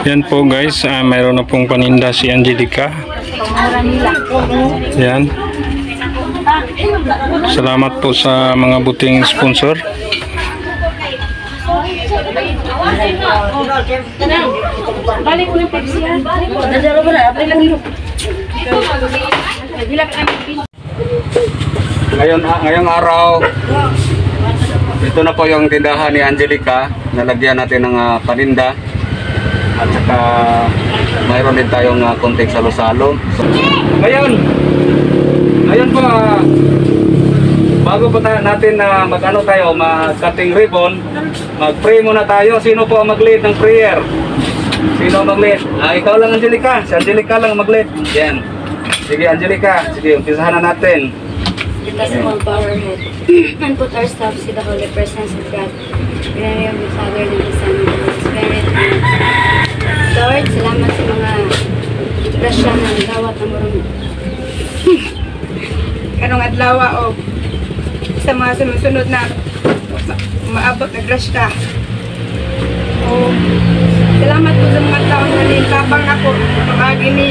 Yan po guys, mayroon na pong paninda si Angelica. Yan. Salamat po sa mga buting sponsor. Balik ko ng Pepsi yan. Ngayong araw, ito na po yung tindahan ni Angelica. Nalagyan natin ng paninda. At saka mayroon din tayong konting salo-salo. Ngayon po, bago po natin mag-ano tayo, mag-cutting ribbon, mag-pray muna tayo. Sino po ang mag-lead ng prayer? Sino ang mag-lead? Ikaw lang, Angelica. Si Angelica lang mag-lead. Yan. Sige, Angelica. Sige, umpisahan na natin. Let us all bow our head and put ourselves in the holy presence of God. In the name of the Father, and the Son, and the Holy Spirit. Lord, salamat sa mga grasya na nagawat ng marami. Karong adlaw o sa mga sunod-sunod na maabot na grasya. O salamat po sa mga taon na nilabang ako pag-agi ni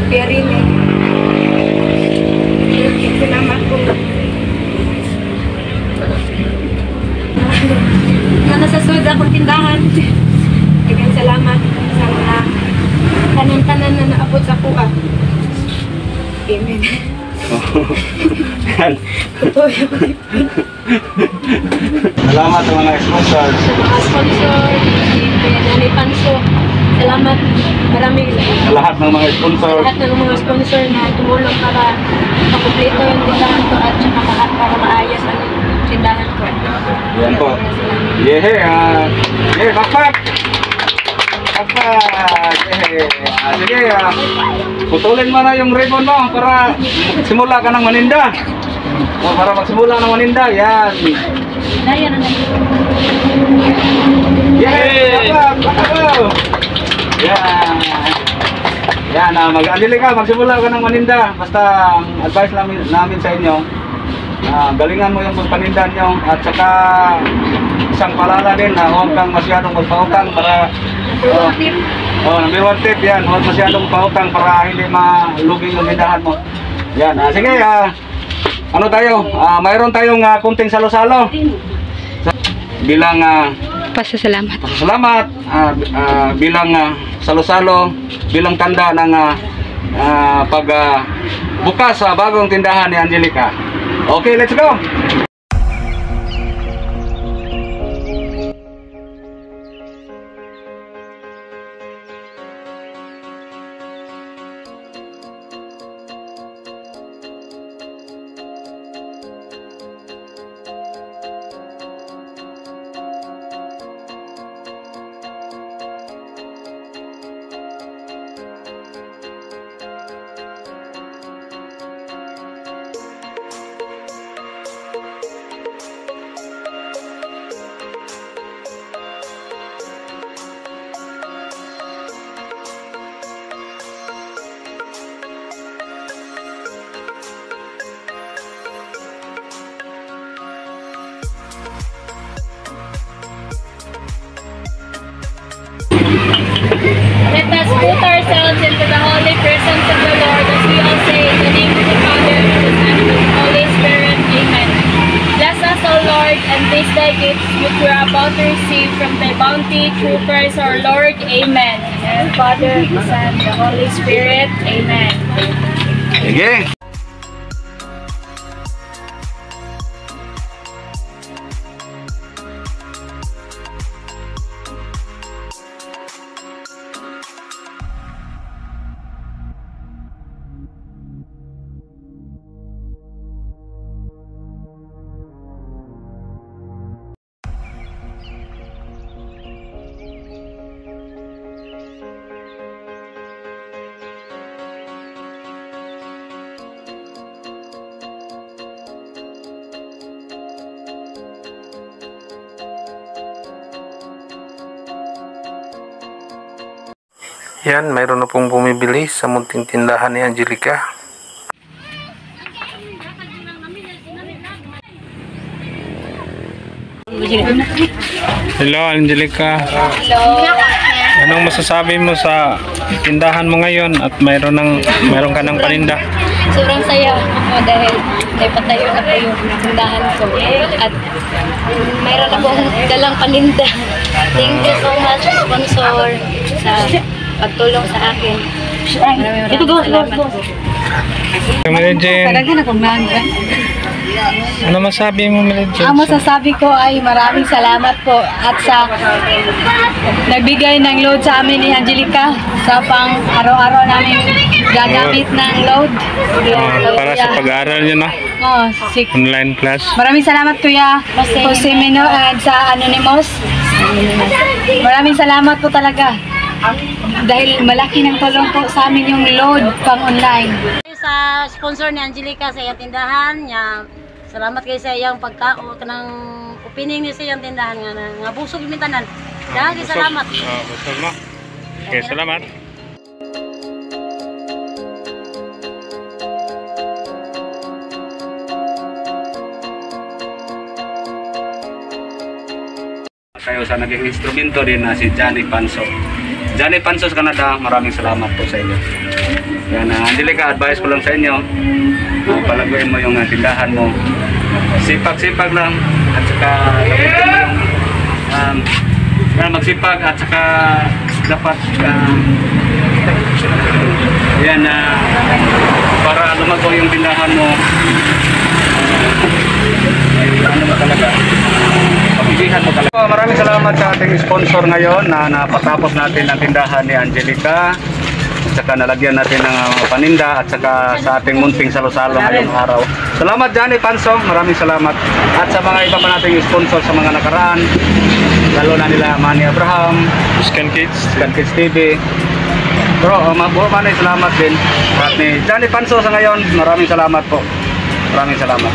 Pierini. Salamat po. Na nasa sunod akong tindahan. Daghang salamat sa mga tanan-tanan na naabot sa kuha. Amen. Salamat sa mga sponsors. Mga sponsor, Dani Panso. Salamat. Maraming Sa lahat ng mga sponsor. lahat ng mga sponsor na tumulong para makumpleto yung tindahan ko at saka para maayos ang tindahan ko. Yan po. Yehe, pakpak! Pakpak! Yehe. Sige, putulin mo na yung ribbon mo para simula ka ng maninda. Para magsimula ng maninda, yan. Daya na Yehe! Pakpak! Yan. Yan, Angelica, magsimula ka ng maninda. Basta advice namin sa inyo. Galingan mo yung paninda nyo at saka isang palala din na huwag kang masyadong magpautang para number one tip yan, huwag masyadong pautang para hindi maluging yung tindahan mo. Yan, sige, ano tayo, mayroon tayong kunting salo-salo bilang Pasasalamat. bilang salo-salo, bilang tanda ng pagbukas sa bagong tindahan ni Angelica. Okay, let's go! Let us put ourselves into the holy presence of the Lord as we all say in the name of the Father, and the Son, and the Holy Spirit. Amen. Bless us, O Lord, and these thy gifts which we are about to receive from thy bounty through Christ our Lord. Amen. And the Father, the Son, and the Holy Spirit. Amen. Sige! Yan, mayroon na pong bumibili sa munting tindahan ni Angelica. Hello, Angelica. Hello. Anong masasabi mo sa tindahan mo ngayon at mayroon ka ng paninda? Sobrang saya ako dahil may patayo na po yung tindahan ko. At mayroon na po akong dalang paninda. Thank you so much, sponsor, sa pagtulong sa akin. Maraming salamat po. Mary Jane, ano masabi mo, Mary Jane? Ang masasabi ko ay maraming salamat po at sa nagbigay ng load sa amin ni Angelica sa pang araw-araw namin gagamit ng load. Para sa pag-aaral nyo na, Oh, online class. maraming salamat Kuya Jose Mino at sa Anonymous. Maraming salamat po talaga. Dahil malaki ng tulong po sa amin yung load pang online. Sa sponsor ni Angelica sa iyang tindahan niya, salamat kayo sa iyang pagkao kanang opening niya sa iyang tindahan nga busog yung tanan. Dahil salamat. Busog mo. Okay, salamat. Kayo sa naging instrumento din na si Johnny Panso. Johnny Panso sa Canada, maraming salamat po sa inyo. Yan, Angelica, advice ko lang sa inyo. Palaguin mo yung tindahan mo. Sipag-sipag lang at saka gamitin mo yung magsipag at saka dapat yan para lumago yung tindahan mo. Ano ba talaga? Pagigihan mo talaga. Maraming salamat sa ating sponsor ngayon na napatapos natin ang tindahan ni Angelica. At saka nalagyan natin ng paninda at saka sa ating munting salo-salo ngayong araw. Salamat Johnny Panso, maraming salamat. At sa mga iba pa nating sponsor sa mga nakaraan, lalo na nila Manny Abraham, Scan Kids. Scan Kids TV. Pero maraming salamat din. At ni Johnny Panso sa ngayon, maraming salamat po. Maraming salamat.